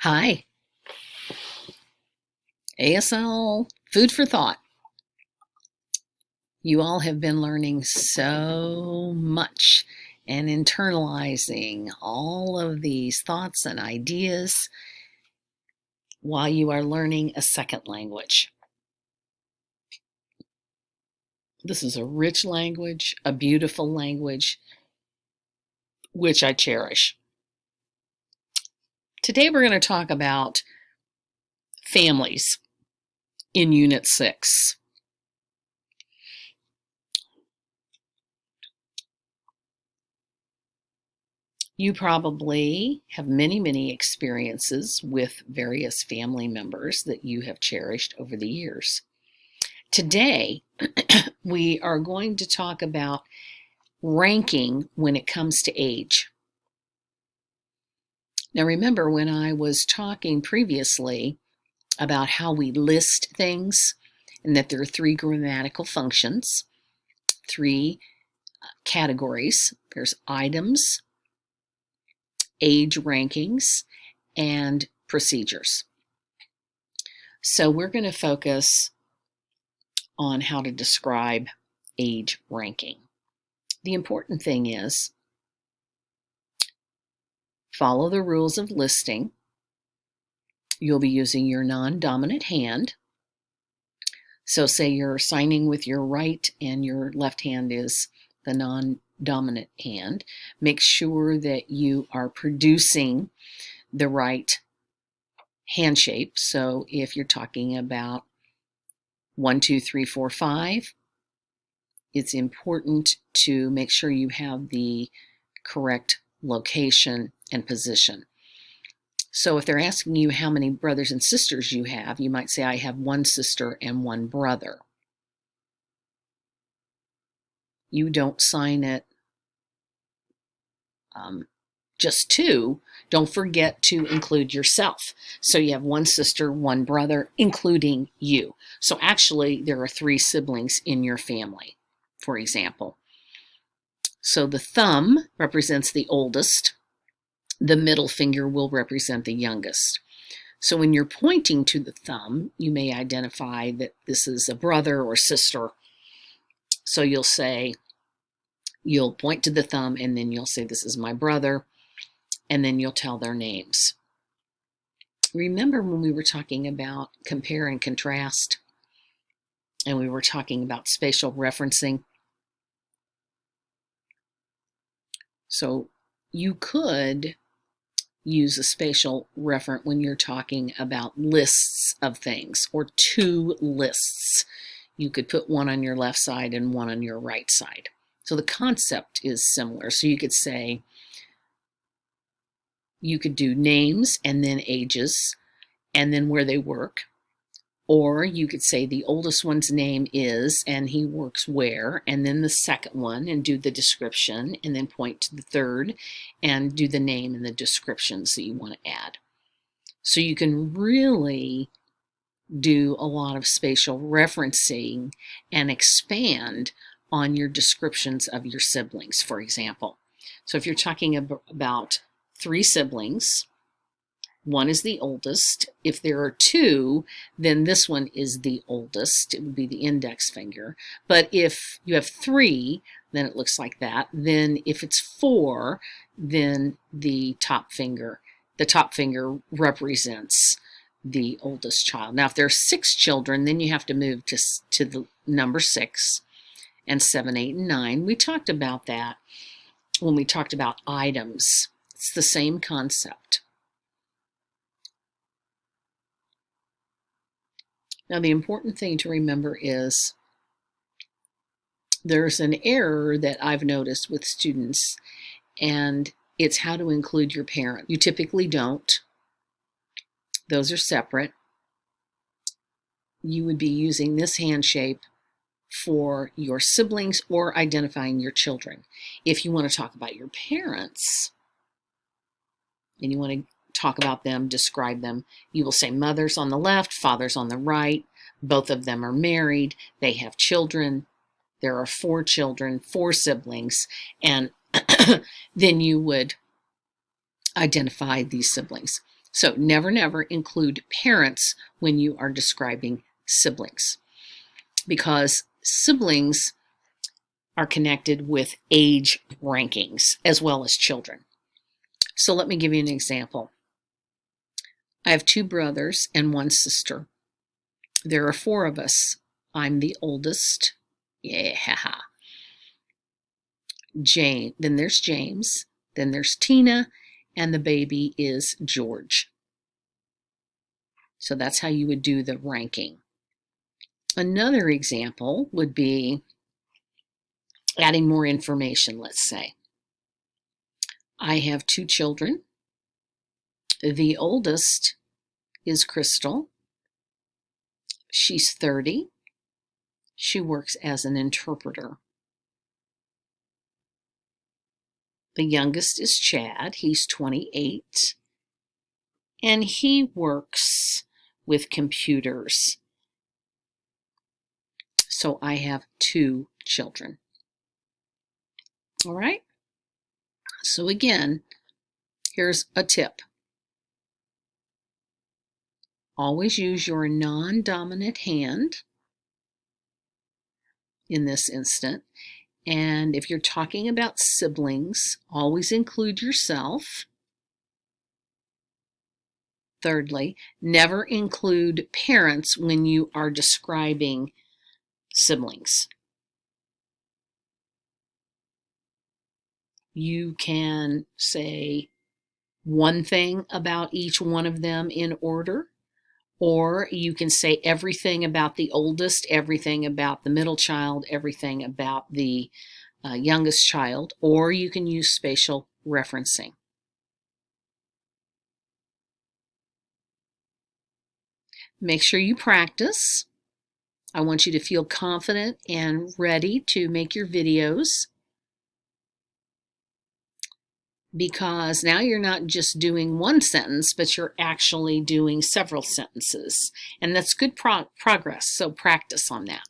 Hi, ASL food for thought. You all have been learning so much and internalizing all of these thoughts and ideas while you are learning a second language. This is a rich language, a beautiful language, which I cherish. Today we're going to talk about families in Unit 6. You probably have many experiences with various family members that you have cherished over the years. Today, we are going to talk about ranking when it comes to age. Now, remember when I was talking previously about how we list things and that there are three grammatical functions, three categories. There's items, age rankings, and procedures. So we're going to focus on how to describe age ranking. The important thing is follow the rules of listing. You'll be using your non-dominant hand. So say you're signing with your right and your left hand is the non-dominant hand. Make sure that you are producing the right hand shape. So if you're talking about 1, 2, 3, 4, 5, it's important to make sure you have the correct location and position. So if they're asking you how many brothers and sisters you have, you might say, I have one sister and one brother. You don't sign it just two. Don't forget to include yourself. So you have one sister, one brother, including you. So actually, there are 3 siblings in your family, for example. So the thumb represents the oldest. The middle finger will represent the youngest. So when you're pointing to the thumb, you may identify that this is a brother or sister. So you'll point to the thumb and then you'll say, this is my brother, and then you'll tell their names. Remember when we were talking about compare and contrast, and we were talking about spatial referencing? So you could use a spatial referent when you're talking about lists of things or 2 lists. You could put one on your left side and one on your right side. So the concept is similar. So you could say, you could do names and then ages and then where they work. Or you could say the oldest one's name is and he works where, and then the second one and do the description, and then point to the third and do the name and the descriptions that you want to add. So you can really do a lot of spatial referencing and expand on your descriptions of your siblings, for example. So if you're talking about 3 siblings, one is the oldest. If there are 2, then this one is the oldest. It would be the index finger. But if you have 3, then it looks like that. Then if it's 4, then the top finger represents the oldest child. Now, if there are 6 children, then you have to move to the number 6 and 7, 8, and 9. We talked about that when we talked about items. It's the same concept. Now, the important thing to remember is there's an error that I've noticed with students, and it's how to include your parent. You typically don't. Those are separate. You would be using this hand shape for your siblings or identifying your children. If you want to talk about your parents and you want to talk about them, describe them, you will say mother's on the left, father's on the right. Both of them are married. They have children. There are 4 children, 4 siblings, and then you would identify these siblings. So never, never include parents when you are describing siblings, because siblings are connected with age rankings as well as children. So let me give you an example. I have 2 brothers and 1 sister. There are 4 of us. I'm the oldest. Yeah. Then there's James. Then there's Tina. And the baby is George. So that's how you would do the ranking. Another example would be adding more information, let's say. I have 2 children. The oldest is Crystal. She's 30. She works as an interpreter. The youngest is Chad. He's 28. And he works with computers. So I have 2 children. All right? So again, here's a tip. Always use your non-dominant hand in this instant. And if you're talking about siblings, always include yourself. Thirdly, never include parents when you are describing siblings. You can say one thing about each one of them in order, or you can say everything about the oldest, everything about the middle child, everything about the youngest child, or you can use spatial referencing. Make sure you practice. I want you to feel confident and ready to make your videos, because now you're not just doing one sentence, but you're actually doing several sentences. And that's good progress, so practice on that.